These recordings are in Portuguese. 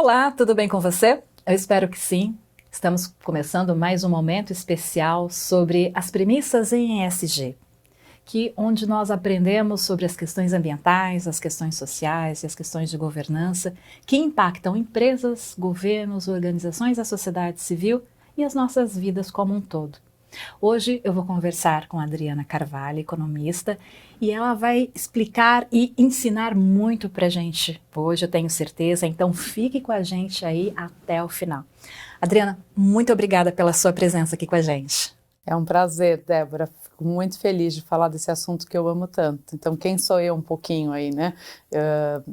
Olá, tudo bem com você? Eu espero que sim. Estamos começando mais um momento especial sobre as premissas em ESG, onde nós aprendemos sobre as questões ambientais, as questões sociais e as questões de governança que impactam empresas, governos, organizações da sociedade civil e as nossas vidas como um todo. Hoje eu vou conversar com a Adriana Carvalho, economista, e ela vai explicar e ensinar muito para a gente hoje, eu tenho certeza, então fique com a gente aí até o final. Adriana, muito obrigada pela sua presença aqui com a gente. É um prazer, Débora. Fico muito feliz de falar desse assunto que eu amo tanto. Então, quem sou eu um pouquinho aí, né?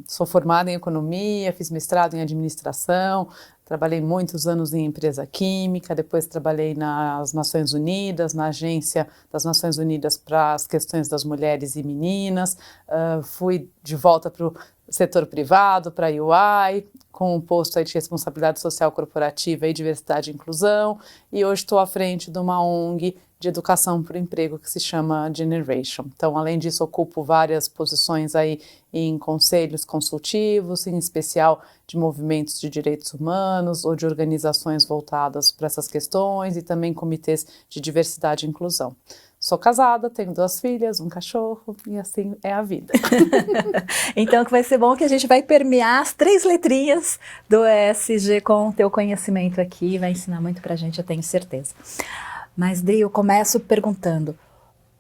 Sou formada em economia, fiz mestrado em administração, trabalhei muitos anos em empresa química, depois trabalhei nas Nações Unidas, na Agência das Nações Unidas para as questões das mulheres e meninas, fui de volta para o setor privado, para a UI, com um posto aí de responsabilidade social corporativa e diversidade e inclusão, e hoje estou à frente de uma ONG de educação para o emprego que se chama Generation. Então, além disso, ocupo várias posições aí em conselhos consultivos, em especial de movimentos de direitos humanos ou de organizações voltadas para essas questões e também comitês de diversidade e inclusão. Sou casada, tenho 2 filhas, um cachorro e assim é a vida. Então que vai ser bom que a gente vai permear as 3 letrinhas do ESG com o teu conhecimento aqui, vai ensinar muito pra gente, eu tenho certeza. Mas daí eu começo perguntando,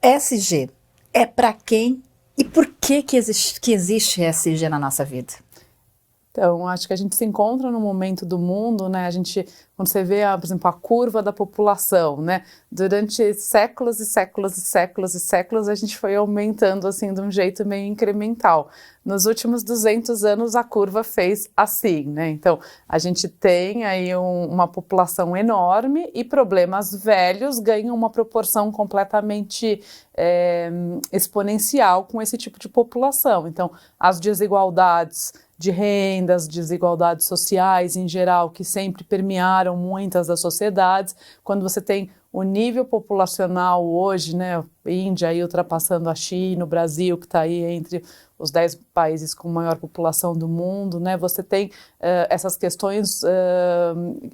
ESG é para quem e por que existe ESG na nossa vida? Então, acho que a gente se encontra num momento do mundo, né? Quando você vê, por exemplo, a curva da população, né? Durante séculos e séculos e séculos e séculos, a gente foi aumentando assim de um jeito meio incremental. Nos últimos 200 anos, a curva fez assim, né? Então, a gente tem aí uma população enorme e problemas velhos ganham uma proporção completamente exponencial com esse tipo de população. Então, as desigualdades de rendas, desigualdades sociais em geral, que sempre permearam muitas das sociedades. Quando você tem o nível populacional hoje, né, Índia aí ultrapassando a China, o Brasil que está aí entre os 10 países com maior população do mundo, né, você tem essas questões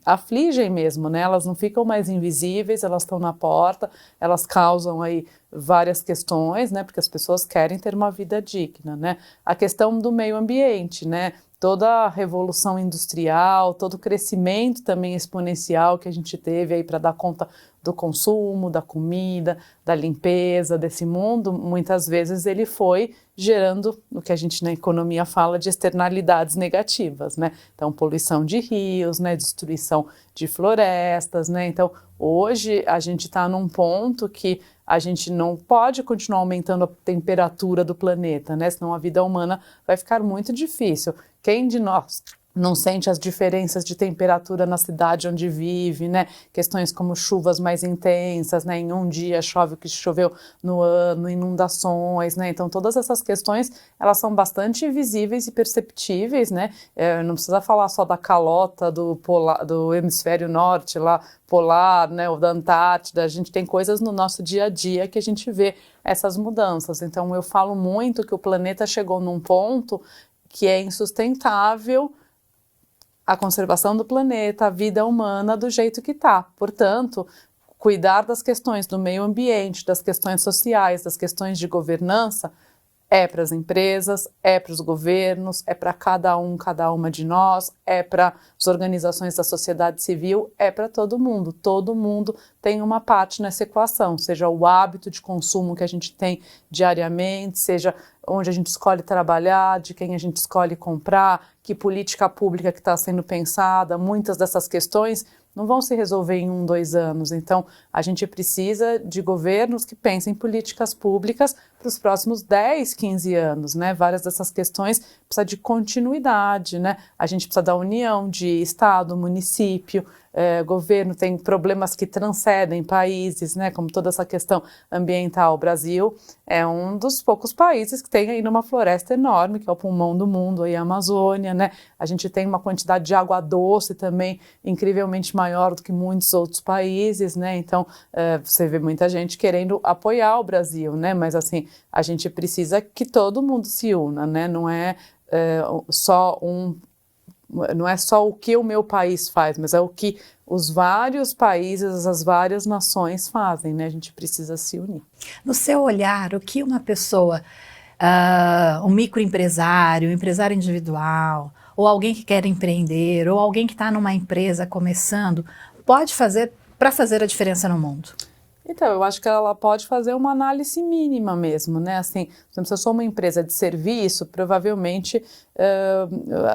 afligem mesmo, né, elas não ficam mais invisíveis, elas estão na porta, elas causam aí várias questões, né, porque as pessoas querem ter uma vida digna, né, a questão do meio ambiente, né, toda a revolução industrial, todo o crescimento também exponencial que a gente teve aí para dar conta do consumo, da comida, da limpeza desse mundo, muitas vezes ele foi gerando o que a gente na economia fala de externalidades negativas, né? Então, poluição de rios, né? Destruição de florestas, né? Então, hoje a gente está num ponto que a gente não pode continuar aumentando a temperatura do planeta, né? Senão a vida humana vai ficar muito difícil. Quem de nós não sente as diferenças de temperatura na cidade onde vive, né? Questões como chuvas mais intensas, né? Em um dia chove o que choveu no ano, inundações, né? Então todas essas questões, elas são bastante visíveis e perceptíveis, né? Não precisa falar só da calota do hemisfério norte, lá polar, né? Ou da Antártida, a gente tem coisas no nosso dia a dia que a gente vê essas mudanças. Então eu falo muito que o planeta chegou num ponto que é insustentável a conservação do planeta, a vida humana do jeito que está. Portanto, cuidar das questões do meio ambiente, das questões sociais, das questões de governança, é para as empresas, é para os governos, é para cada uma de nós, é para as organizações da sociedade civil, é para todo mundo. Todo mundo tem uma parte nessa equação, seja o hábito de consumo que a gente tem diariamente, seja onde a gente escolhe trabalhar, de quem a gente escolhe comprar, que política pública que está sendo pensada, muitas dessas questões não vão se resolver em 1, 2 anos. Então, a gente precisa de governos que pensem em políticas públicas para os próximos 10, 15 anos, né? Várias dessas questões precisam de continuidade, né? A gente precisa da união de Estado, município, governo, tem problemas que transcendem países, né? Como toda essa questão ambiental. O Brasil é um dos poucos países que tem ainda uma floresta enorme, que é o pulmão do mundo, aí a Amazônia, né? A gente tem uma quantidade de água doce também incrivelmente maior do que muitos outros países, né? Então, você vê muita gente querendo apoiar o Brasil, né? Mas, assim, a gente precisa que todo mundo se una, né? Não é só um não é só o que o meu país faz, mas é o que os vários países, as várias nações fazem, né? A gente precisa se unir. No seu olhar, o que uma pessoa, um microempresário, um empresário individual, ou alguém que quer empreender, ou alguém que está numa empresa começando, pode fazer para fazer a diferença no mundo? Então, eu acho que ela pode fazer uma análise mínima mesmo, né? Assim, por exemplo, se eu sou uma empresa de serviço, provavelmente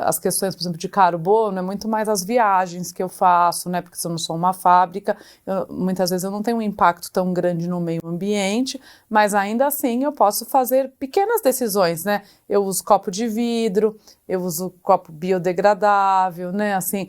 as questões, por exemplo, de carbono, é muito mais as viagens que eu faço, né? Porque se eu não sou uma fábrica, muitas vezes eu não tenho um impacto tão grande no meio ambiente, mas ainda assim eu posso fazer pequenas decisões, né? Eu uso copo de vidro, eu uso copo biodegradável, né? Assim,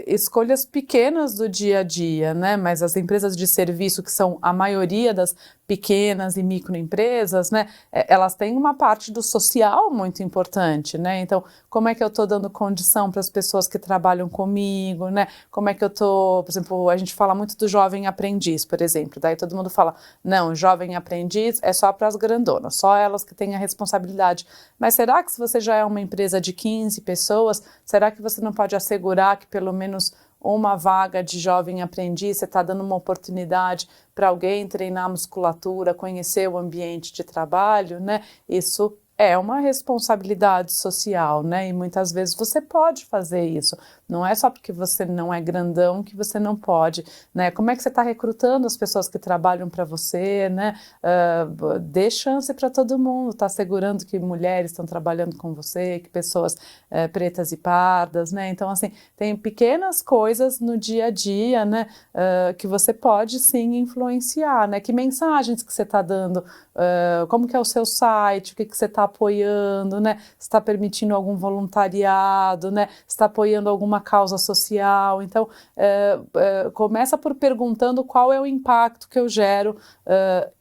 escolhas pequenas do dia a dia, né? Mas as empresas de serviço, que são a maioria das pequenas e microempresas, né? Elas têm uma parte do social muito importante, né? Então, como é que eu estou dando condição para as pessoas que trabalham comigo, né? Como é que eu estou, por exemplo, a gente fala muito do jovem aprendiz, por exemplo, daí todo mundo fala, não, jovem aprendiz é só para as grandonas, só elas que têm a responsabilidade. Mas será que se você já é uma empresa de 15 pessoas, será que você não pode assegurar que pelo menos uma vaga de jovem aprendiz, você está dando uma oportunidade para alguém treinar musculatura, conhecer o ambiente de trabalho, né? Isso é uma responsabilidade social, né? E muitas vezes você pode fazer isso. Não é só porque você não é grandão que você não pode, né? Como é que você está recrutando as pessoas que trabalham para você, né? Dê chance para todo mundo. Está assegurando que mulheres estão trabalhando com você, que pessoas pretas e pardas, né? Então, assim, tem pequenas coisas no dia a dia, né? Que você pode, sim, influenciar, né? Que mensagens que você está dando, como que é o seu site, o que você está apoiando, né? Se está permitindo algum voluntariado, né? Se está apoiando alguma causa social. Então, começa por perguntando qual é o impacto que eu gero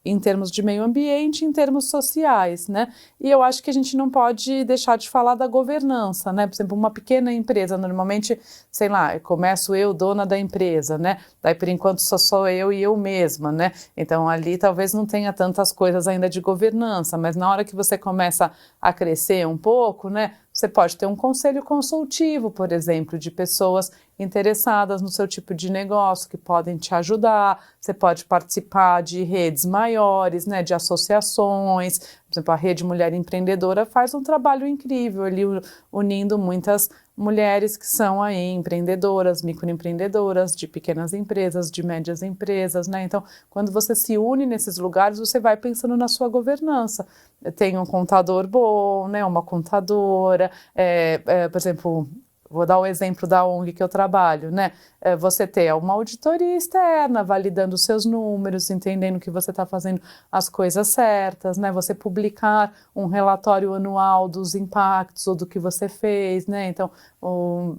em termos de meio ambiente, em termos sociais, né? E eu acho que a gente não pode deixar de falar da governança, né? Por exemplo, uma pequena empresa, normalmente, sei lá, começo eu, dona da empresa, né? Daí, por enquanto, só sou eu e eu mesma, né? Então, ali talvez não tenha tantas coisas ainda de governança, mas na hora que você começa a crescer um pouco, né? Você pode ter um conselho consultivo, por exemplo, de pessoas interessadas no seu tipo de negócio, que podem te ajudar. Você pode participar de redes maiores, né, de associações. Por exemplo, a Rede Mulher Empreendedora faz um trabalho incrível ali, unindo muitas mulheres que são aí empreendedoras, microempreendedoras, de pequenas empresas, de médias empresas, né? Então, quando você se une nesses lugares, você vai pensando na sua governança. Tem um contador bom, né? Uma contadora, por exemplo, vou dar o exemplo da ONG que eu trabalho, né? Você ter uma auditoria externa, validando os seus números, entendendo que você está fazendo as coisas certas, né? Você publicar um relatório anual dos impactos ou do que você fez, né? Então,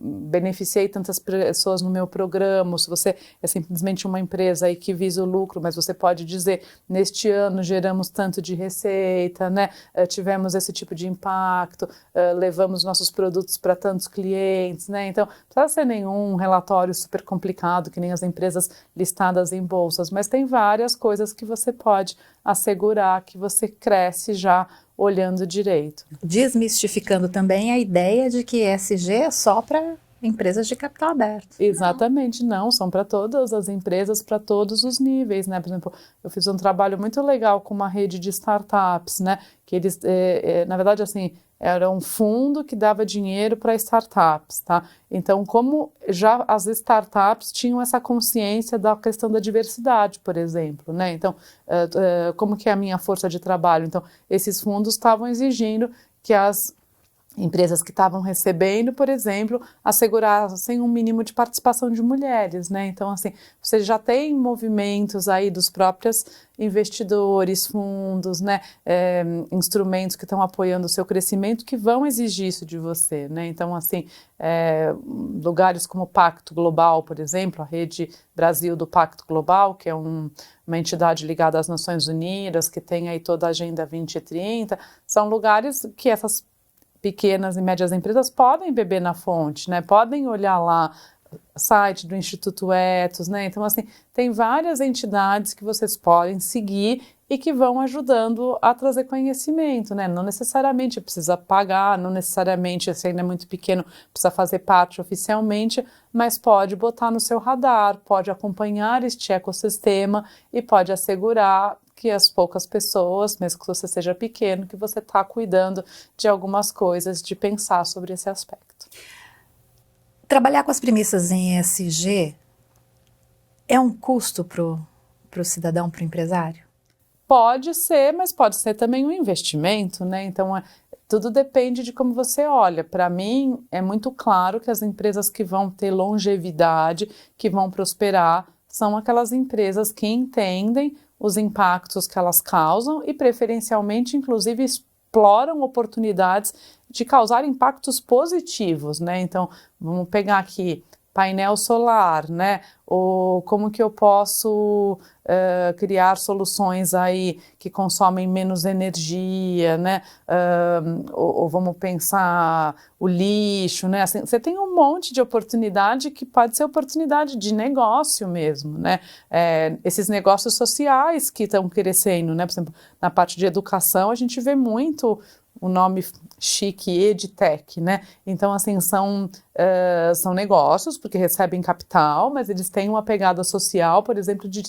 beneficiei tantas pessoas no meu programa. Se você é simplesmente uma empresa aí que visa o lucro, mas você pode dizer, neste ano geramos tanto de receita, né? Tivemos esse tipo de impacto, levamos nossos produtos para tantos clientes, né? Então, não precisa ser nenhum relatório super complicado, que nem as empresas listadas em bolsas, mas tem várias coisas que você pode assegurar que você cresce já olhando direito. Desmistificando também a ideia de que ESG é só para empresas de capital aberto. Exatamente, não, são para todas as empresas, para todos os níveis, né? Por exemplo, eu fiz um trabalho muito legal com uma rede de startups, né? Que eles, na verdade, assim, era um fundo que dava dinheiro para startups, tá? Então, como já as startups tinham essa consciência da questão da diversidade, por exemplo, né? Então, como que é a minha força de trabalho? Então, esses fundos estavam exigindo que as empresas que estavam recebendo, por exemplo, assegurassem um mínimo de participação de mulheres, né? Então, assim, você já tem movimentos aí dos próprios investidores, fundos, né? Instrumentos que estão apoiando o seu crescimento que vão exigir isso de você, né? Então, assim, lugares como o Pacto Global, por exemplo, a Rede Brasil do Pacto Global, que é uma entidade ligada às Nações Unidas, que tem aí toda a Agenda 2030, são lugares que essas pequenas e médias empresas podem beber na fonte, né? Podem olhar lá site do Instituto Ethos, né? Então, assim, tem várias entidades que vocês podem seguir e que vão ajudando a trazer conhecimento, né? Não necessariamente precisa pagar, não necessariamente, se ainda é muito pequeno, precisa fazer parte oficialmente, mas pode botar no seu radar, pode acompanhar este ecossistema e pode assegurar que as poucas pessoas, mesmo que você seja pequeno, que você está cuidando de algumas coisas, de pensar sobre esse aspecto. Trabalhar com as premissas em ESG é um custo para o cidadão, para o empresário? Pode ser, mas pode ser também um investimento, né? Então, tudo depende de como você olha. Para mim, é muito claro que as empresas que vão ter longevidade, que vão prosperar, são aquelas empresas que entendem os impactos que elas causam e, preferencialmente, inclusive, exploram oportunidades de causar impactos positivos, né? Então, vamos pegar aqui painel solar, né? Ou como que eu posso criar soluções aí que consomem menos energia, né? Ou vamos pensar o lixo, né? Assim, você tem um monte de oportunidade que pode ser oportunidade de negócio mesmo, né? Esses negócios sociais que estão crescendo, né? Por exemplo, na parte de educação a gente vê muito o nome chique, EdTech, né? Então, assim, são negócios, porque recebem capital, mas eles têm uma pegada social, por exemplo, de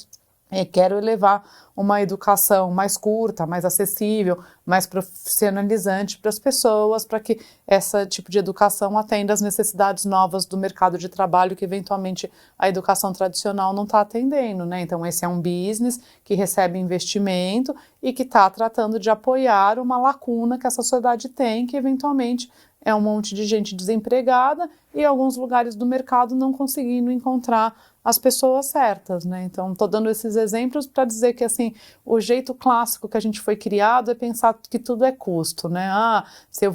quero elevar uma educação mais curta, mais acessível, mais profissionalizante para as pessoas, para que esse tipo de educação atenda às necessidades novas do mercado de trabalho que eventualmente a educação tradicional não está atendendo, né? Então esse é um business que recebe investimento e que está tratando de apoiar uma lacuna que a sociedade tem, que eventualmente é um monte de gente desempregada e alguns lugares do mercado não conseguindo encontrar as pessoas certas, né? Então, estou dando esses exemplos para dizer que, assim, o jeito clássico que a gente foi criado é pensar que tudo é custo, né? Se eu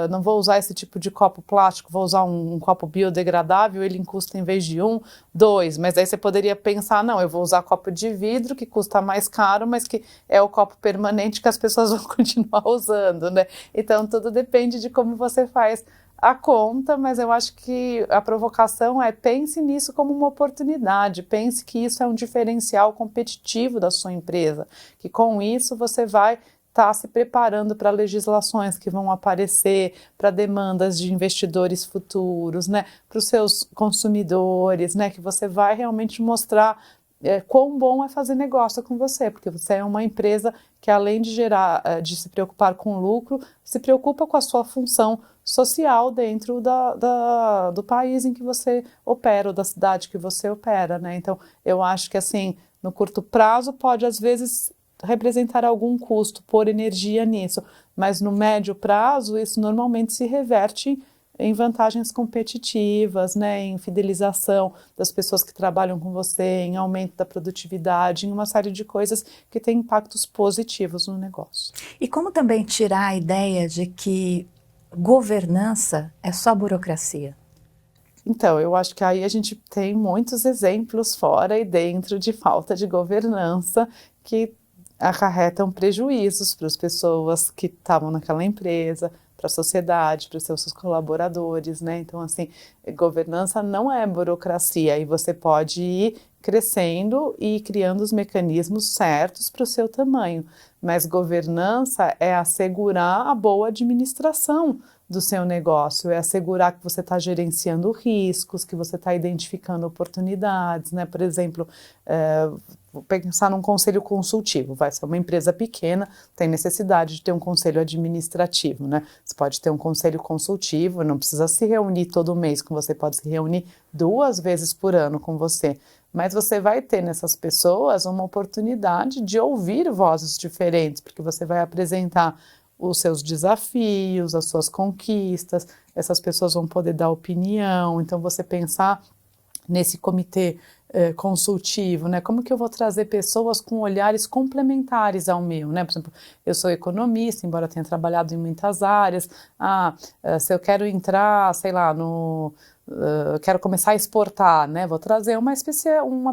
não vou usar esse tipo de copo plástico, vou usar um copo biodegradável, ele custa em vez de 1, 2, mas aí você poderia pensar, não, eu vou usar copo de vidro, que custa mais caro, mas que é o copo permanente que as pessoas vão continuar usando, né? Então, tudo depende de como você faz a conta, mas eu acho que a provocação é pense nisso como uma oportunidade, pense que isso é um diferencial competitivo da sua empresa, que com isso você vai estar se preparando para legislações que vão aparecer, para demandas de investidores futuros, né, para os seus consumidores, né, que você vai realmente mostrar quão bom é fazer negócio com você, porque você é uma empresa que, além de de se preocupar com lucro, se preocupa com a sua função social dentro do país em que você opera, ou da cidade que você opera, né? Então, eu acho que, assim, no curto prazo pode, às vezes, representar algum custo por energia nisso, mas no médio prazo isso normalmente se reverte em vantagens competitivas, né, em fidelização das pessoas que trabalham com você, em aumento da produtividade, em uma série de coisas que têm impactos positivos no negócio. E como também tirar a ideia de que governança é só burocracia? Então, eu acho que aí a gente tem muitos exemplos fora e dentro de falta de governança que acarretam prejuízos para as pessoas que estavam naquela empresa, para a sociedade, para os seus colaboradores, né? Então, assim, governança não é burocracia e você pode ir crescendo e criando os mecanismos certos para o seu tamanho, mas governança é assegurar a boa administração do seu negócio, é assegurar que você está gerenciando riscos, que você está identificando oportunidades, né? Por exemplo, vou pensar num conselho consultivo, vai ser uma empresa pequena, tem necessidade de ter um conselho administrativo, né? Você pode ter um conselho consultivo, não precisa se reunir todo mês com você, pode se reunir 2 vezes por ano com você, mas você vai ter nessas pessoas uma oportunidade de ouvir vozes diferentes, porque você vai apresentar os seus desafios, as suas conquistas, essas pessoas vão poder dar opinião, então você pensar nesse comitê consultivo, né? Como que eu vou trazer pessoas com olhares complementares ao meu, né? Por exemplo, eu sou economista, embora tenha trabalhado em muitas áreas, se eu quero entrar, sei lá, quero começar a exportar, né? Vou trazer uma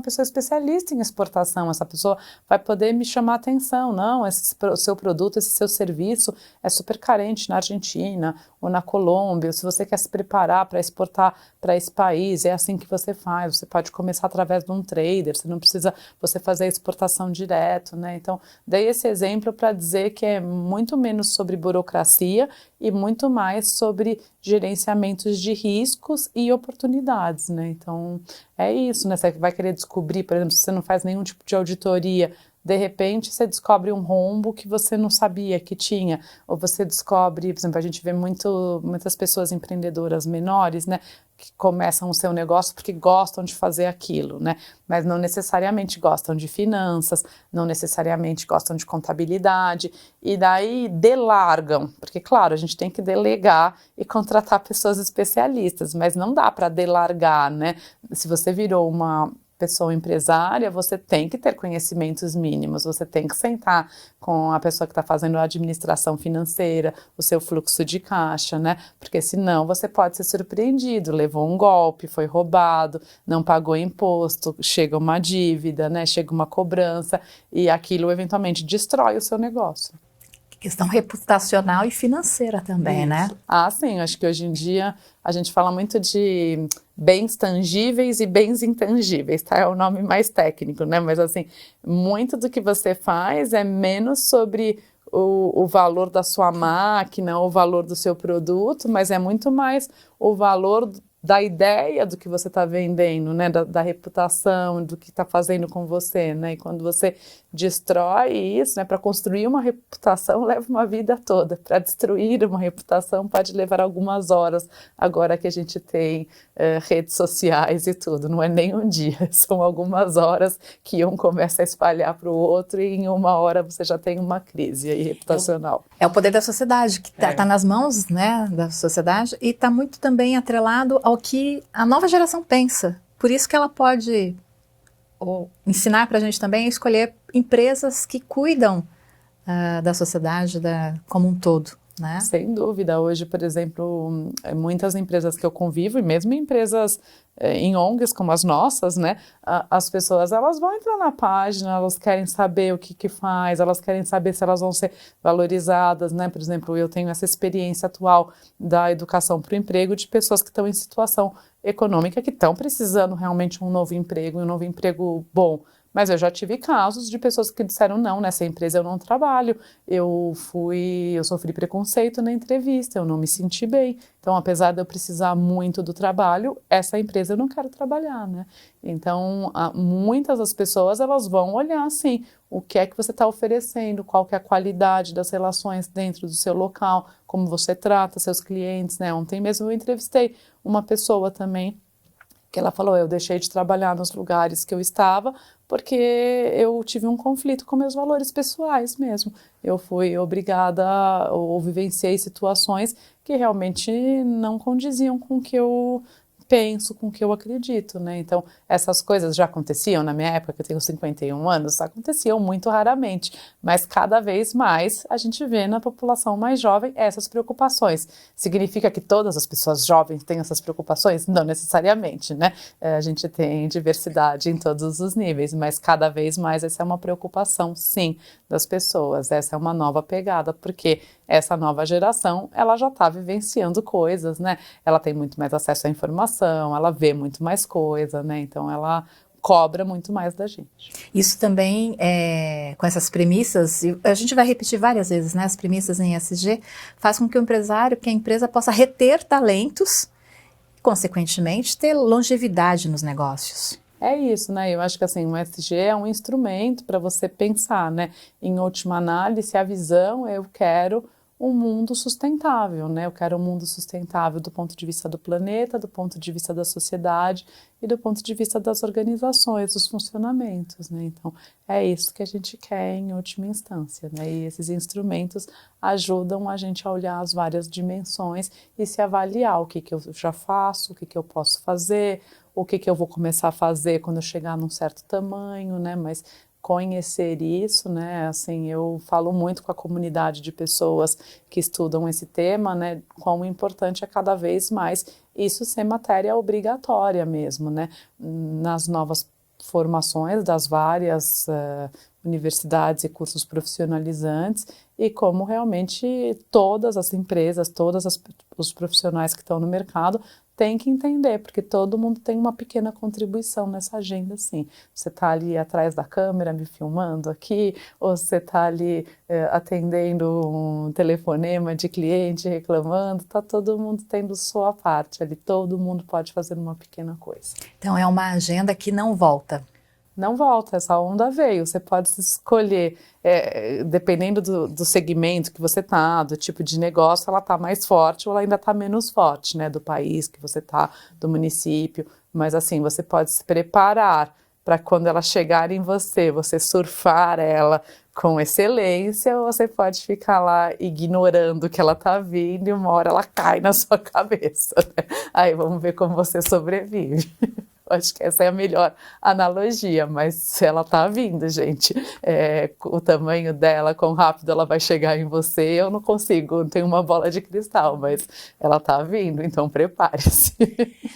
pessoa especialista em exportação. Essa pessoa vai poder me chamar a atenção. Não, o seu produto, esse seu serviço é super carente na Argentina ou na Colômbia. Se você quer se preparar para exportar para esse país, é assim que você faz. Você pode começar através de um trader. Você não precisa você fazer a exportação direto, né? Então, dei esse exemplo para dizer que é muito menos sobre burocracia e muito mais sobre gerenciamentos de riscos e oportunidades, né? Então, é isso, né? Você vai querer descobrir, por exemplo, se você não faz nenhum tipo de auditoria, de repente você descobre um rombo que você não sabia que tinha, ou você descobre, por exemplo, a gente vê muitas pessoas empreendedoras menores, né, que começam o seu negócio porque gostam de fazer aquilo, né, mas não necessariamente gostam de finanças, não necessariamente gostam de contabilidade, e daí delargam, porque claro, a gente tem que delegar e contratar pessoas especialistas, mas não dá para delargar, né, se você virou uma pessoa empresária, você tem que ter conhecimentos mínimos, você tem que sentar com a pessoa que está fazendo a administração financeira, o seu fluxo de caixa, né? Porque senão você pode ser surpreendido, levou um golpe, foi roubado, não pagou imposto, chega uma dívida, né? Chega uma cobrança e aquilo eventualmente destrói o seu negócio. Questão reputacional e financeira também, Isso. né? Ah, sim, acho que hoje em dia a gente fala muito de bens tangíveis e bens intangíveis, tá? É o nome mais técnico, né? Mas assim, muito do que você faz é menos sobre o valor da sua máquina, o valor do seu produto, mas é muito mais o valor da ideia do que você está vendendo, né, da reputação, do que está fazendo com você, né, e quando você destrói isso, né, para construir uma reputação leva uma vida toda, para destruir uma reputação pode levar algumas horas, agora que a gente tem redes sociais e tudo, não é nem um dia, são algumas horas que um começa a espalhar para o outro e em uma hora você já tem uma crise aí reputacional. É o poder da sociedade, que está nas mãos, né, da sociedade, e está muito também atrelado ao que a nova geração pensa. Por isso que ela pode ensinar para a gente também a escolher empresas que cuidam da sociedade como um todo, né? Sem dúvida. Hoje, por exemplo, muitas empresas que eu convivo, e mesmo empresas em ONGs como as nossas, né, as pessoas elas vão entrar na página, elas querem saber o que faz, elas querem saber se elas vão ser valorizadas, né? Por exemplo, eu tenho essa experiência atual da educação para o emprego de pessoas que estão em situação econômica, que estão precisando realmente um novo emprego bom. Mas eu já tive casos de pessoas que disseram, não, nessa empresa eu não trabalho, eu sofri preconceito na entrevista, eu não me senti bem. Então, apesar de eu precisar muito do trabalho, essa empresa eu não quero trabalhar, né? Então, muitas das pessoas, elas vão olhar, assim, o que é que você está oferecendo, qual que é a qualidade das relações dentro do seu local, como você trata seus clientes, né? Ontem mesmo eu entrevistei uma pessoa também, que ela falou, eu deixei de trabalhar nos lugares que eu estava porque eu tive um conflito com meus valores pessoais mesmo. Eu fui obrigada ou vivenciei situações que realmente não condiziam com o que eu penso, com o que eu acredito, né? Então, essas coisas já aconteciam na minha época, que eu tenho 51 anos, aconteciam muito raramente, mas cada vez mais a gente vê na população mais jovem essas preocupações. Significa que todas as pessoas jovens têm essas preocupações? Não necessariamente, né? A gente tem diversidade em todos os níveis, mas cada vez mais essa é uma preocupação, sim, das pessoas. Essa é uma nova pegada, porque essa nova geração, ela já está vivenciando coisas, né? Ela tem muito mais acesso à informação, ela vê muito mais coisa, né? Então, ela cobra muito mais da gente. Isso também, com essas premissas, e a gente vai repetir várias vezes, né? As premissas em ESG, faz com que o empresário, que a empresa possa reter talentos, consequentemente, ter longevidade nos negócios. É isso, né? Eu acho que assim, o ESG é um instrumento para você pensar, né? Em última análise, a visão, eu quero um mundo sustentável, né? Eu quero um mundo sustentável do ponto de vista do planeta, do ponto de vista da sociedade e do ponto de vista das organizações, dos funcionamentos, né? Então, é isso que a gente quer em última instância, né? E esses instrumentos ajudam a gente a olhar as várias dimensões e se avaliar o que eu já faço, o que eu posso fazer, o que eu vou começar a fazer quando eu chegar num certo tamanho, né? Mas conhecer isso, né, assim, eu falo muito com a comunidade de pessoas que estudam esse tema, né, quão importante é cada vez mais isso ser matéria obrigatória mesmo, né? Nas novas formações das várias universidades e cursos profissionalizantes, e como realmente todas as empresas, os profissionais que estão no mercado têm que entender, porque todo mundo tem uma pequena contribuição nessa agenda, sim. Você está ali atrás da câmera me filmando aqui, ou você está ali atendendo um telefonema de cliente reclamando, está todo mundo tendo sua parte ali, todo mundo pode fazer uma pequena coisa. Então é uma agenda que não volta. Não volta, essa onda veio. Você pode escolher, dependendo do segmento que você está, do tipo de negócio, ela está mais forte ou ela ainda está menos forte, né? Do país que você está, do município. Mas assim, você pode se preparar para quando ela chegar em você surfar ela com excelência, ou você pode ficar lá ignorando que ela está vindo e uma hora ela cai na sua cabeça, né? Aí vamos ver como você sobrevive. Acho que essa é a melhor analogia, mas ela tá vindo, gente. O tamanho dela, quão rápido ela vai chegar em você, eu não consigo, não tenho uma bola de cristal, mas ela tá vindo, então prepare-se.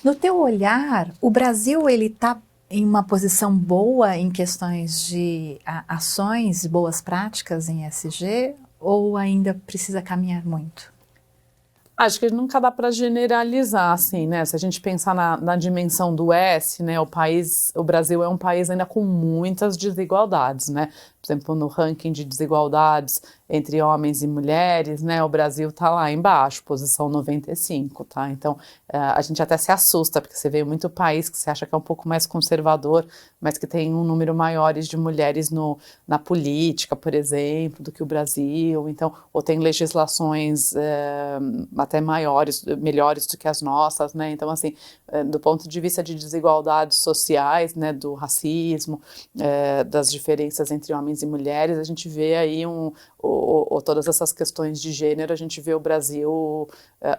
No teu olhar, o Brasil ele tá em uma posição boa em questões de ações, boas práticas em ESG, ou ainda precisa caminhar muito? Acho que nunca dá para generalizar, assim, né? Se a gente pensar na dimensão do S, né? O Brasil é um país ainda com muitas desigualdades, né? Por exemplo, no ranking de desigualdades entre homens e mulheres, né? O Brasil está lá embaixo, posição 95, tá? Então, a gente até se assusta, porque você vê muito país que você acha que é um pouco mais conservador, mas que tem um número maior de mulheres na política, por exemplo, do que o Brasil. Então, ou tem legislações até melhores do que as nossas, né? Então, assim, do ponto de vista de desigualdades sociais, né? Do racismo, das diferenças entre homens e mulheres, a gente vê aí todas essas questões de gênero, a gente vê o Brasil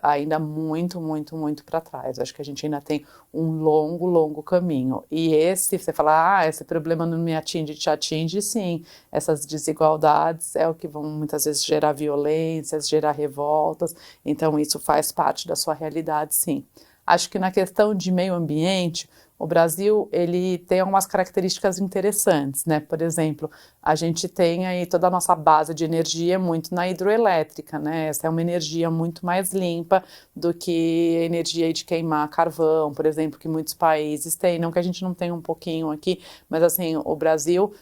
ainda muito, muito, muito para trás. Acho que a gente ainda tem um longo, longo caminho. E você fala, esse problema não me atinge, te atinge, sim. Essas desigualdades é o que vão muitas vezes gerar violências, gerar revoltas, então isso faz parte da sua realidade, sim. Acho que na questão de meio ambiente, o Brasil, ele tem algumas características interessantes, né? Por exemplo, a gente tem aí toda a nossa base de energia muito na hidroelétrica, né? Essa é uma energia muito mais limpa do que a energia de queimar carvão, por exemplo, que muitos países têm. Não que a gente não tenha um pouquinho aqui, mas assim, o Brasil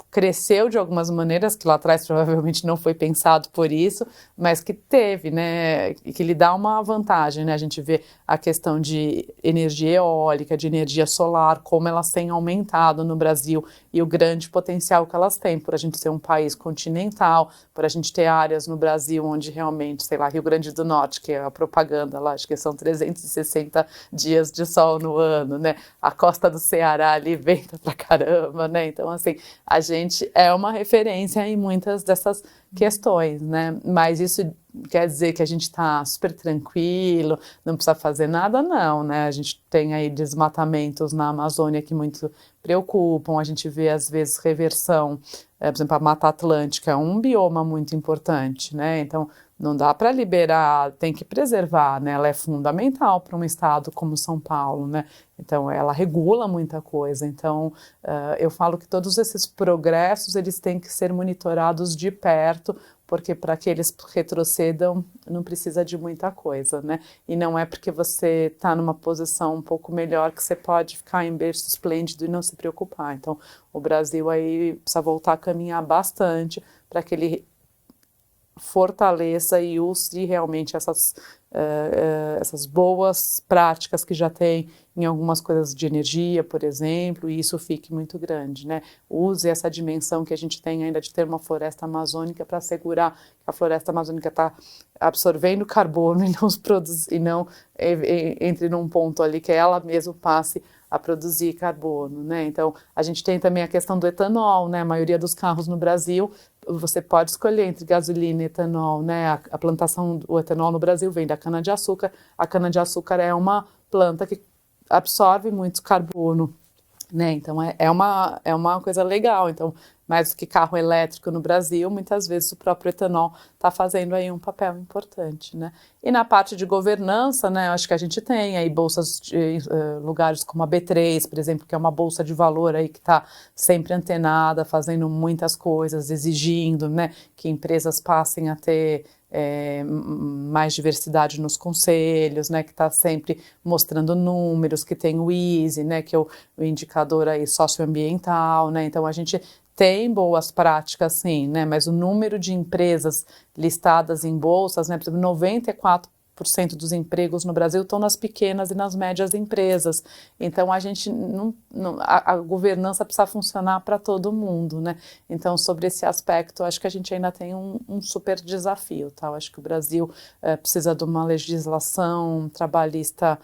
cresceu de algumas maneiras, que lá atrás provavelmente não foi pensado por isso, mas que teve, né, que lhe dá uma vantagem, né, a gente vê a questão de energia eólica, de energia solar, como elas têm aumentado no Brasil e o grande potencial que elas têm, por a gente ser um país continental, por a gente ter áreas no Brasil onde realmente, sei lá, Rio Grande do Norte, que é a propaganda lá, acho que são 360 dias de sol no ano, né, a costa do Ceará ali venta pra caramba, né, então assim, a gente é uma referência em muitas dessas questões, né? Mas isso quer dizer que a gente está super tranquilo, não precisa fazer nada, não, né? A gente tem aí desmatamentos na Amazônia que muito preocupam, a gente vê às vezes reversão, por exemplo, a Mata Atlântica é um bioma muito importante, né? Então, não dá para liberar, tem que preservar, né? Ela é fundamental para um estado como São Paulo, né? Então, ela regula muita coisa. Então, eu falo que todos esses progressos, eles têm que ser monitorados de perto, porque para que eles retrocedam, não precisa de muita coisa, né? E não é porque você está numa posição um pouco melhor que você pode ficar em berço esplêndido e não se preocupar. Então, o Brasil aí precisa voltar a caminhar bastante para que ele fortaleça e use realmente essas boas práticas que já tem em algumas coisas de energia, por exemplo, e isso fique muito grande, né? Use essa dimensão que a gente tem ainda de ter uma floresta amazônica para assegurar que a floresta amazônica está absorvendo carbono e não entre num ponto ali que ela mesma passe a produzir carbono, né? Então, a gente tem também a questão do etanol, né? A maioria dos carros no Brasil, você pode escolher entre gasolina e etanol, né? A plantação do etanol no Brasil vem da cana-de-açúcar. A cana-de-açúcar é uma planta que absorve muito carbono, né? Então, é uma coisa legal. Então, mais do que carro elétrico no Brasil, muitas vezes o próprio etanol está fazendo aí um papel importante, né? E na parte de governança, né, acho que a gente tem aí bolsas de lugares como a B3, por exemplo, que é uma bolsa de valor aí que está sempre antenada, fazendo muitas coisas, exigindo, né, que empresas passem a ter mais diversidade nos conselhos, né, que está sempre mostrando números, que tem o EASY, né, que é o indicador aí socioambiental, né, então a gente tem boas práticas, sim, né, mas o número de empresas listadas em bolsas, né, por exemplo, 94% dos empregos no Brasil estão nas pequenas e nas médias empresas. Então, a gente a governança precisa funcionar para todo mundo, né? Então, sobre esse aspecto, acho que a gente ainda tem um super desafio, tá? Eu acho que o Brasil precisa de uma legislação trabalhista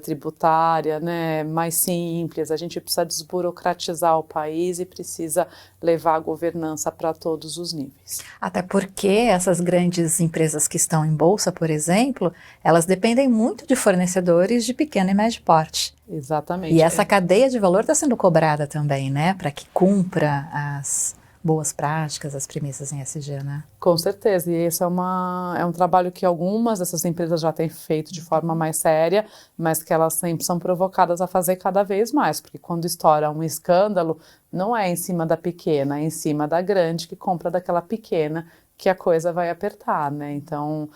tributária, né, mais simples. A gente precisa desburocratizar o país e precisa levar a governança para todos os níveis. Até porque essas grandes empresas que estão em bolsa, por exemplo, elas dependem muito de fornecedores de pequeno e médio porte. Exatamente. E essa cadeia de valor está sendo cobrada também, né, para que cumpra as boas práticas, as premissas em ESG, né? Com certeza, e esse é um trabalho que algumas dessas empresas já têm feito de forma mais séria, mas que elas sempre são provocadas a fazer cada vez mais, porque quando estoura um escândalo, não é em cima da pequena, é em cima da grande que compra daquela pequena que a coisa vai apertar, né? Então,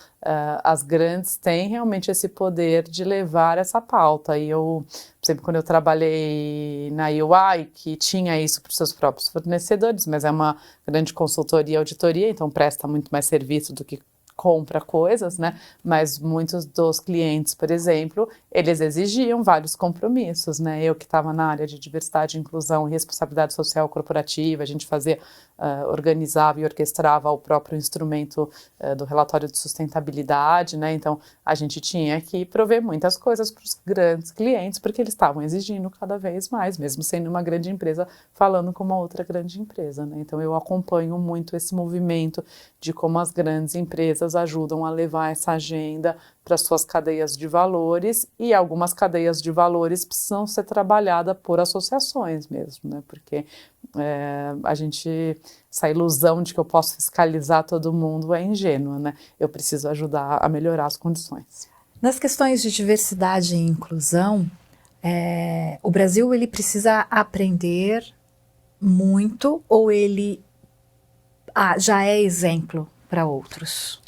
as grandes têm realmente esse poder de levar essa pauta. E eu, sempre quando eu trabalhei na UI, que tinha isso para os seus próprios fornecedores, mas é uma grande consultoria e auditoria, então presta muito mais serviço do que compra coisas, né? Mas muitos dos clientes, por exemplo, eles exigiam vários compromissos, né? Eu que estava na área de diversidade, inclusão e responsabilidade social corporativa, a gente fazia, organizava e orquestrava o próprio instrumento do relatório de sustentabilidade, né? Então, a gente tinha que prover muitas coisas para os grandes clientes, porque eles estavam exigindo cada vez mais, mesmo sendo uma grande empresa falando com uma outra grande empresa, né? Então, eu acompanho muito esse movimento de como as grandes empresas ajudam a levar essa agenda para suas cadeias de valores, e algumas cadeias de valores precisam ser trabalhadas por associações mesmo, né? Porque essa ilusão de que eu posso fiscalizar todo mundo é ingênua, né? Eu preciso ajudar a melhorar as condições. Nas questões de diversidade e inclusão, o Brasil ele precisa aprender muito, ou ele já é exemplo para outros?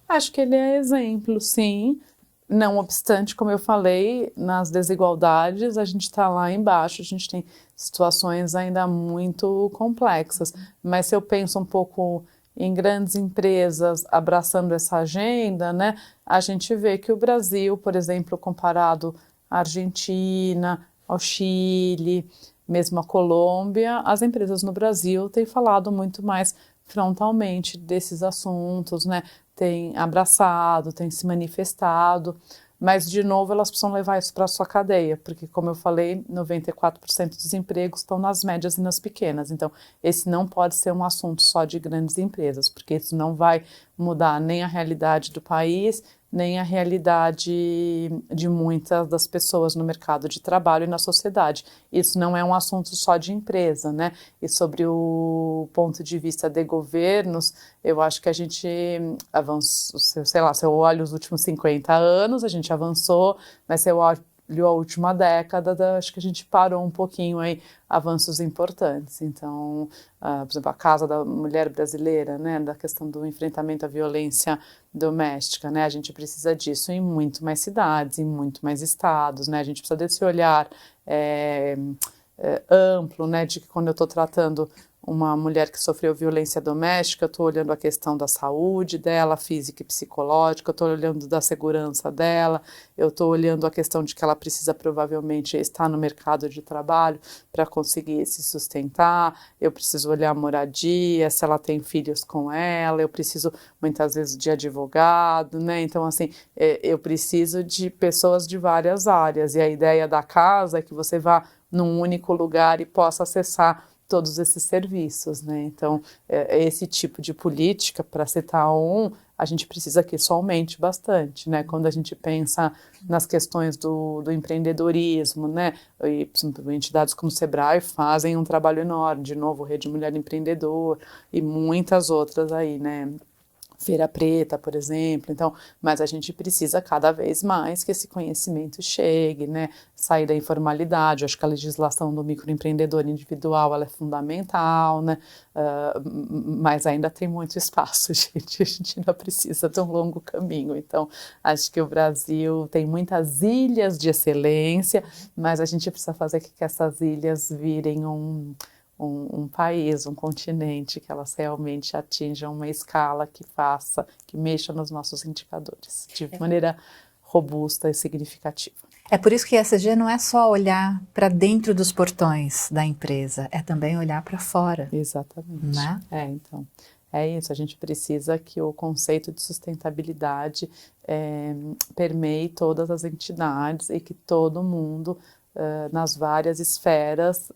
Acho que ele é exemplo, sim. Não obstante, como eu falei, nas desigualdades, a gente está lá embaixo, a gente tem situações ainda muito complexas. Mas se eu penso um pouco em grandes empresas abraçando essa agenda, né, a gente vê que o Brasil, por exemplo, comparado à Argentina, ao Chile, mesmo a Colômbia, as empresas no Brasil têm falado muito mais frontalmente desses assuntos, né? Tem abraçado, tem se manifestado, mas, de novo, elas precisam levar isso para a sua cadeia, porque, como eu falei, 94% dos empregos estão nas médias e nas pequenas. Então, esse não pode ser um assunto só de grandes empresas, porque isso não vai mudar nem a realidade do país, nem a realidade de muitas das pessoas no mercado de trabalho e na sociedade. Isso não é um assunto só de empresa, né? E sobre o ponto de vista de governos, eu acho que a gente avançou, sei lá, se eu olho os últimos 50 anos, a gente avançou, mas se eu olho a última década, acho que a gente parou um pouquinho aí, avanços importantes. Então, por exemplo, a Casa da Mulher Brasileira, né, da questão do enfrentamento à violência doméstica, né, a gente precisa disso em muito mais cidades, em muito mais estados, né, a gente precisa desse olhar amplo, né, de que quando eu estou tratando uma mulher que sofreu violência doméstica, eu estou olhando a questão da saúde dela, física e psicológica, eu estou olhando da segurança dela, eu estou olhando a questão de que ela precisa provavelmente estar no mercado de trabalho para conseguir se sustentar, eu preciso olhar a moradia, se ela tem filhos com ela, eu preciso muitas vezes de advogado, né? Então, assim, eu preciso de pessoas de várias áreas, e a ideia da casa é que você vá num único lugar e possa acessar todos esses serviços, né? Então, esse tipo de política, para citar a gente precisa que isso aumente bastante, né? Quando a gente pensa nas questões do empreendedorismo, né? E, por exemplo, entidades como o Sebrae fazem um trabalho enorme, de novo, Rede Mulher Empreendedor e muitas outras aí, né? Feira Preta, por exemplo. Então, mas a gente precisa cada vez mais que esse conhecimento chegue, né? Sair da informalidade. Eu acho que a legislação do microempreendedor individual ela é fundamental, né? Mas ainda tem muito espaço, gente. A gente ainda precisa de um longo caminho. Então, acho que o Brasil tem muitas ilhas de excelência, mas a gente precisa fazer com que essas ilhas virem um país, um continente, que elas realmente atinjam uma escala que mexa nos nossos indicadores de maneira robusta e significativa. É por isso que ESG não é só olhar para dentro dos portões da empresa, é também olhar para fora. Exatamente. Né? Então, é isso, a gente precisa que o conceito de sustentabilidade permeie todas as entidades e que todo mundo nas várias esferas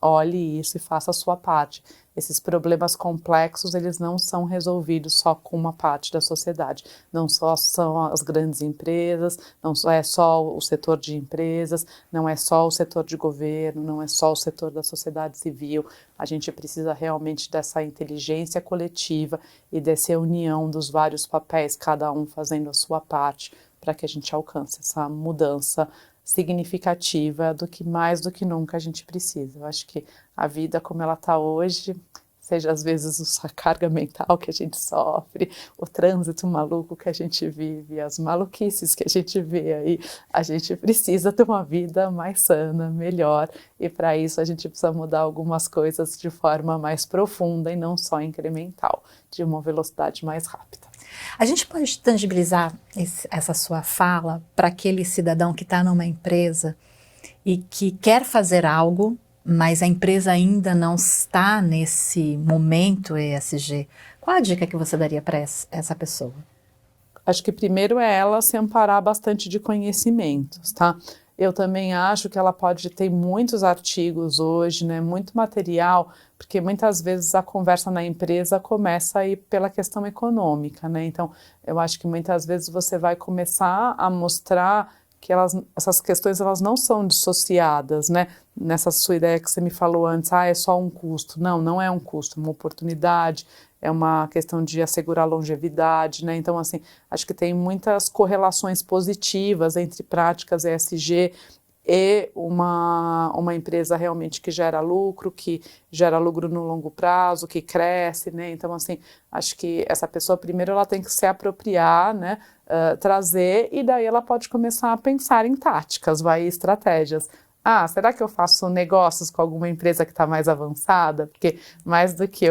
olhe isso e faça a sua parte. Esses problemas complexos, eles não são resolvidos só com uma parte da sociedade. Não só são as grandes empresas, não é só o setor de empresas, não é só o setor de governo, não é só o setor da sociedade civil. A gente precisa realmente dessa inteligência coletiva e dessa união dos vários papéis, cada um fazendo a sua parte, para que a gente alcance essa mudança significativa do que mais do que nunca a gente precisa. Eu acho que a vida como ela está hoje, seja às vezes a carga mental que a gente sofre, o trânsito maluco que a gente vive, as maluquices que a gente vê aí, a gente precisa ter uma vida mais sana, melhor, e para isso a gente precisa mudar algumas coisas de forma mais profunda e não só incremental, de uma velocidade mais rápida. A gente pode tangibilizar essa sua fala para aquele cidadão que está numa empresa e que quer fazer algo, mas a empresa ainda não está nesse momento ESG. Qual a dica que você daria para essa pessoa? Acho que primeiro é ela se amparar bastante de conhecimentos, tá? Eu também acho que ela pode ter muitos artigos hoje, né, muito material, porque muitas vezes a conversa na empresa começa aí pela questão econômica, né? Então, eu acho que muitas vezes você vai começar a mostrar que essas questões elas não são dissociadas, né? Nessa sua ideia que você me falou antes, é só um custo. Não, não é um custo, é uma oportunidade, é uma questão de assegurar longevidade, né? Então, assim, acho que tem muitas correlações positivas entre práticas ESG e uma empresa realmente que gera lucro no longo prazo, que cresce, né? Então, assim, acho que essa pessoa, primeiro, ela tem que se apropriar, né? Trazer, e daí ela pode começar a pensar em táticas, estratégias. Será que eu faço negócios com alguma empresa que está mais avançada? Porque mais do que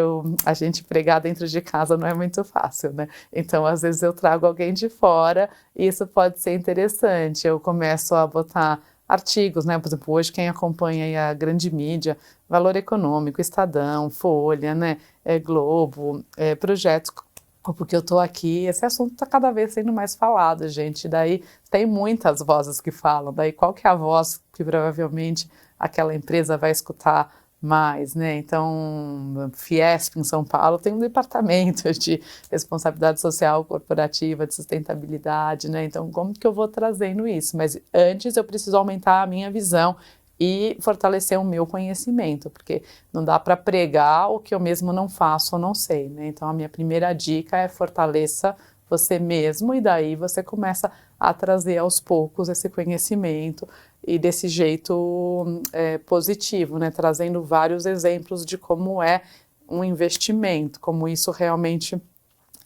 a gente pregar dentro de casa não é muito fácil, né? Então, às vezes eu trago alguém de fora e isso pode ser interessante. Eu começo a botar artigos, né? Por exemplo, hoje quem acompanha aí a grande mídia, Valor Econômico, Estadão, Folha, né? Globo, projetos, porque eu estou aqui, esse assunto está cada vez sendo mais falado, gente. Daí tem muitas vozes que falam, daí qual que é a voz que provavelmente aquela empresa vai escutar mais, né? Então, Fiesp em São Paulo tem um departamento de responsabilidade social corporativa, de sustentabilidade, né? Então, como que eu vou trazendo isso? Mas antes eu preciso aumentar a minha visão e fortalecer o meu conhecimento, porque não dá para pregar o que eu mesmo não faço ou não sei, né? Então, a minha primeira dica é fortaleça você mesmo, e daí você começa a trazer aos poucos esse conhecimento e desse jeito positivo, né? Trazendo vários exemplos de como é um investimento, como isso realmente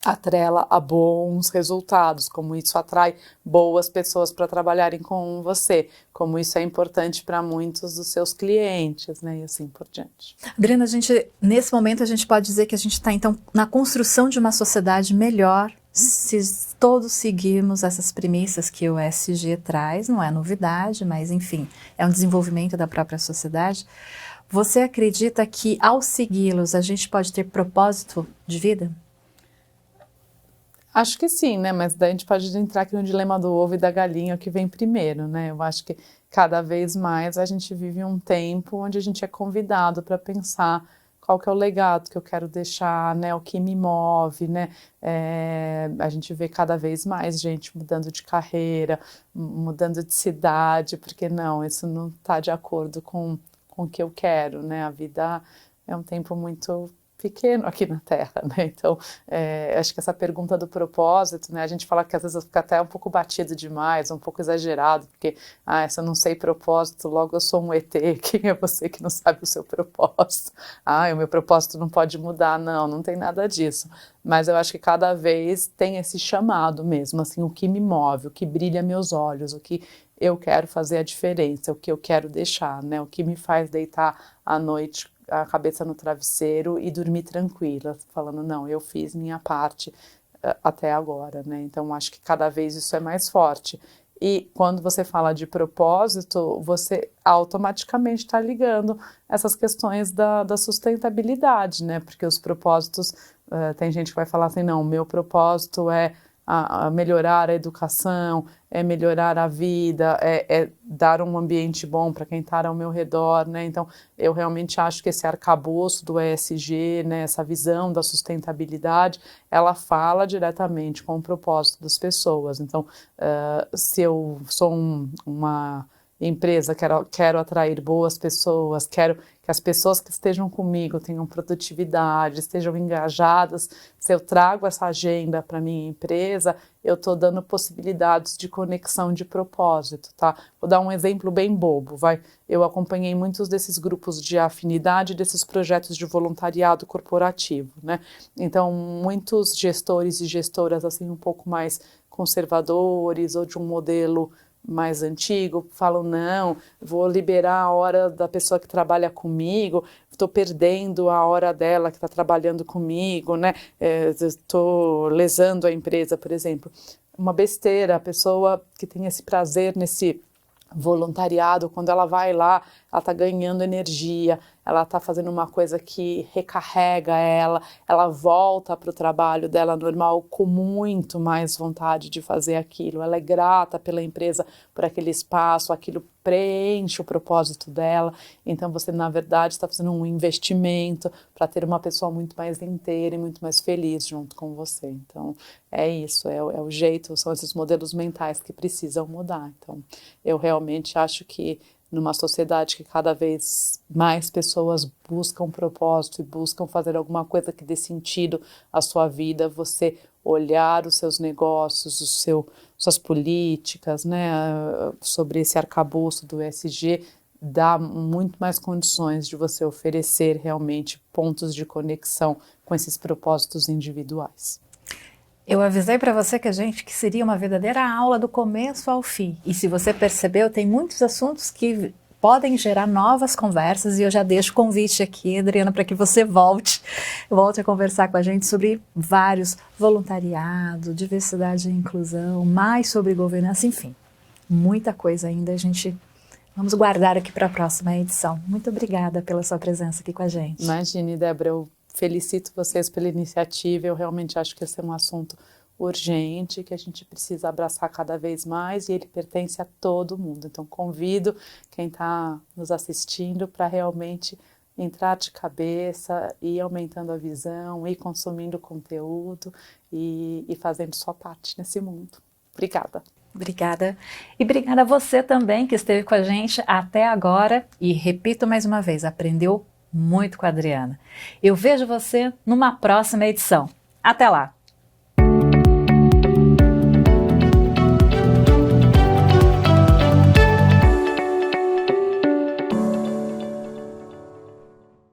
atrela a bons resultados, como isso atrai boas pessoas para trabalharem com você, como isso é importante para muitos dos seus clientes, né, e assim por diante. Adriana, nesse momento a gente pode dizer que a gente está então na construção de uma sociedade melhor se todos seguirmos essas premissas que o ESG traz, não é novidade, mas enfim, é um desenvolvimento da própria sociedade. Você acredita que ao segui-los a gente pode ter propósito de vida? Acho que sim, né? Mas daí a gente pode entrar aqui no dilema do ovo e da galinha, o que vem primeiro, né? Eu acho que cada vez mais a gente vive um tempo onde a gente é convidado para pensar qual que é o legado que eu quero deixar, né? O que me move, né? A gente vê cada vez mais gente mudando de carreira, mudando de cidade, porque não, isso não está de acordo com o que eu quero, né? A vida é um tempo muito pequeno aqui na Terra, né? Então, acho que essa pergunta do propósito, né? A gente fala que às vezes fica até um pouco batido demais, um pouco exagerado, porque, se eu não sei propósito, logo eu sou um ET, quem é você que não sabe o seu propósito? O meu propósito não pode mudar, não tem nada disso. Mas eu acho que cada vez tem esse chamado mesmo, assim, o que me move, o que brilha meus olhos, o que eu quero fazer a diferença, o que eu quero deixar, né? O que me faz deitar à noite a cabeça no travesseiro e dormir tranquila, falando, não, eu fiz minha parte até agora, né? Então, acho que cada vez isso é mais forte. E quando você fala de propósito, você automaticamente está ligando essas questões da sustentabilidade, né? Porque os propósitos, tem gente que vai falar assim, não, meu propósito é a melhorar a educação, é melhorar a vida, é dar um ambiente bom para quem está ao meu redor, né? Então, eu realmente acho que esse arcabouço do ESG, né, essa visão da sustentabilidade, ela fala diretamente com o propósito das pessoas. Então, se eu sou uma empresa, quero atrair boas pessoas, quero que as pessoas que estejam comigo tenham produtividade, estejam engajadas, se eu trago essa agenda para minha empresa, eu estou dando possibilidades de conexão de propósito, tá? Vou dar um exemplo bem bobo, eu acompanhei muitos desses grupos de afinidade, desses projetos de voluntariado corporativo, né? Então, muitos gestores e gestoras, assim, um pouco mais conservadores ou de um modelo mais antigo, falam, não, vou liberar a hora da pessoa que trabalha comigo, estou perdendo a hora dela que está trabalhando comigo, né? Estou lesando a empresa, por exemplo. Uma besteira, a pessoa que tem esse prazer nesse voluntariado, quando ela vai lá, ela está ganhando energia, ela está fazendo uma coisa que recarrega ela volta para o trabalho dela normal com muito mais vontade de fazer aquilo, ela é grata pela empresa por aquele espaço, aquilo preenche o propósito dela, então você na verdade está fazendo um investimento para ter uma pessoa muito mais inteira e muito mais feliz junto com você, então é isso, é o jeito, são esses modelos mentais que precisam mudar, então eu realmente acho que numa sociedade que cada vez mais pessoas buscam propósito e buscam fazer alguma coisa que dê sentido à sua vida, você olhar os seus negócios, suas políticas, né, sobre esse arcabouço do ESG, dá muito mais condições de você oferecer realmente pontos de conexão com esses propósitos individuais. Eu avisei para você que seria uma verdadeira aula do começo ao fim. E se você percebeu, tem muitos assuntos que podem gerar novas conversas e eu já deixo o convite aqui, Adriana, para que você volte a conversar com a gente sobre vários voluntariado, diversidade e inclusão, mais sobre governança, enfim, muita coisa ainda vamos guardar aqui para a próxima edição. Muito obrigada pela sua presença aqui com a gente. Imagine, Débora, eu felicito vocês pela iniciativa, eu realmente acho que esse é um assunto urgente, que a gente precisa abraçar cada vez mais e ele pertence a todo mundo. Então convido quem está nos assistindo para realmente entrar de cabeça, ir aumentando a visão, ir consumindo conteúdo e fazendo sua parte nesse mundo. Obrigada. Obrigada. E obrigada a você também que esteve com a gente até agora e repito mais uma vez, aprendeu muito com a Adriana. Eu vejo você numa próxima edição. Até lá!